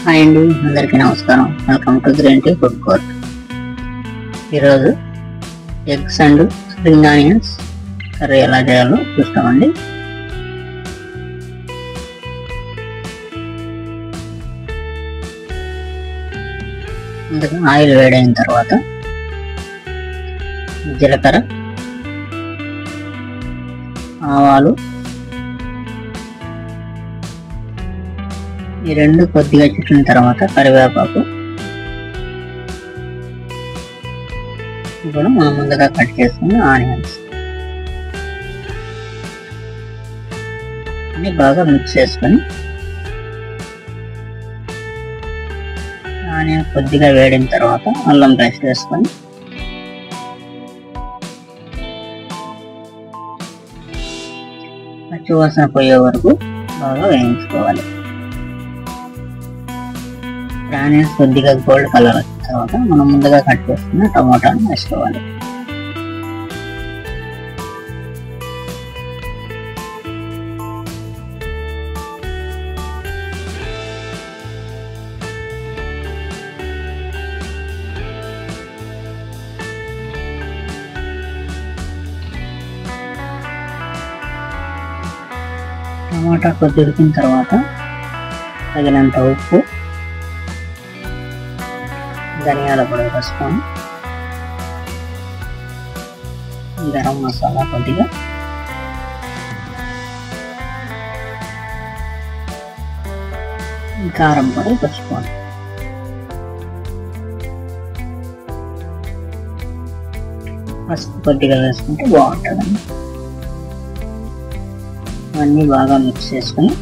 Hi అండి, అందరికీ నమస్కారం. Welcome to Green Tea Food Court. ఈరోజు eggs and spring onions curry ఎలా చేయాలో చూస్తామండి. ముందుగా ఆయిల్ వేడైన తర్వాత జీలకర్ర, ఆవాలు ఈ రెండు కొద్దిగా చిట్లిన తర్వాత కరివేపాకు, ఇప్పుడు మనం ముందుగా కట్ చేసుకున్న ఆనియన్స్ అన్ని బాగా మిక్స్ చేసుకొని ఆనియన్ కొద్దిగా వేడిన తర్వాత అల్లం పేస్ట్ వేసుకొని పచ్చి వాసన పోయే వరకు బాగా వేయించుకోవాలి. ఆనియన్స్ కొద్దిగా గోల్డ్ కలర్ వచ్చిన తర్వాత మనం ముందుగా కట్ చేసుకున్న టమాటాను వేసుకోవాలి. టమాటా కొద్ది ఉడికిన తర్వాత తగినంత ఉప్పు, ధనియాల పొడి ఒక స్పూన్, గరం మసాలా కొద్దిగా, కారం పొడి ఒక స్పూన్, పసుపు కొద్దిగా వేసుకుంటే బాగుంటుందండి. అన్నీ బాగా మిక్స్ చేసుకొని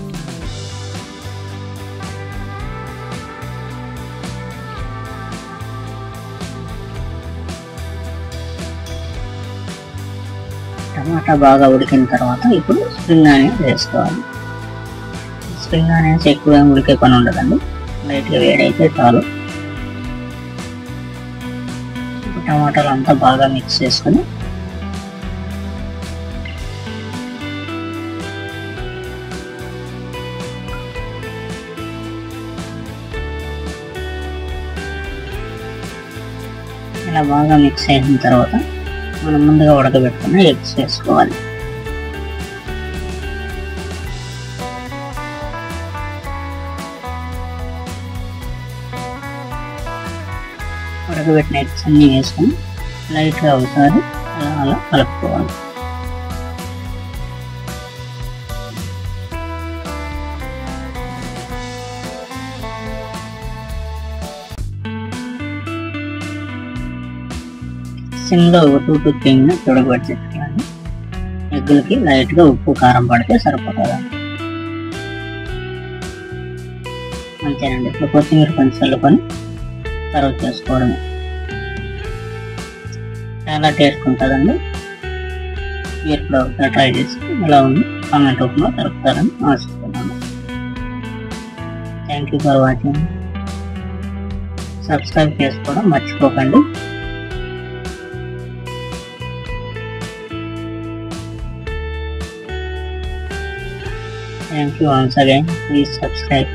టమాటా బాగా ఉడికిన తర్వాత ఇప్పుడు స్ప్రింగ్ ఆనియన్స్ వేసుకోవాలి. స్ప్రింగ్ ఆనియన్స్ ఎక్కువ ఉడికే పని ఉండదండి, లైట్గా వేడైతే చాలు. ఇప్పుడు టమాటాలు అంతా బాగా మిక్స్ చేసుకొని ఇలా బాగా మిక్స్ అయిన తర్వాత మనం ముందుగా ఉడకబెట్టుకున్న ఎగ్స్ వేసుకోవాలి. ఉడకబెట్టిన ఎగ్స్ అన్నీ వేసుకొని లైట్గా ఒకసారి అలా కలుపుకోవాలి. సిమ్లో ఒక 2 to 3 minutes ఉడకబెట్టుకోవాలి. ఎగ్గులకి లైట్గా ఉప్పు కారం పడితే సరిపోతుంది. అంతేనండి. ఇప్పుడు కొత్తిమీర కొంచెం చల్లుకొని సర్వ్ చేసుకోవడమే. చాలా టేస్ట్ ఉంటుందండి. మీరు కూడా ఒకసారి ట్రై చేసి ఎలా ఉంది కామెంట్ రూపంలో తెలుపుతారని ఆశిస్తున్నాను. Thank you for watching. Subscribe చేసుకోవడం మర్చిపోకండి. Thank you once again. Please subscribe.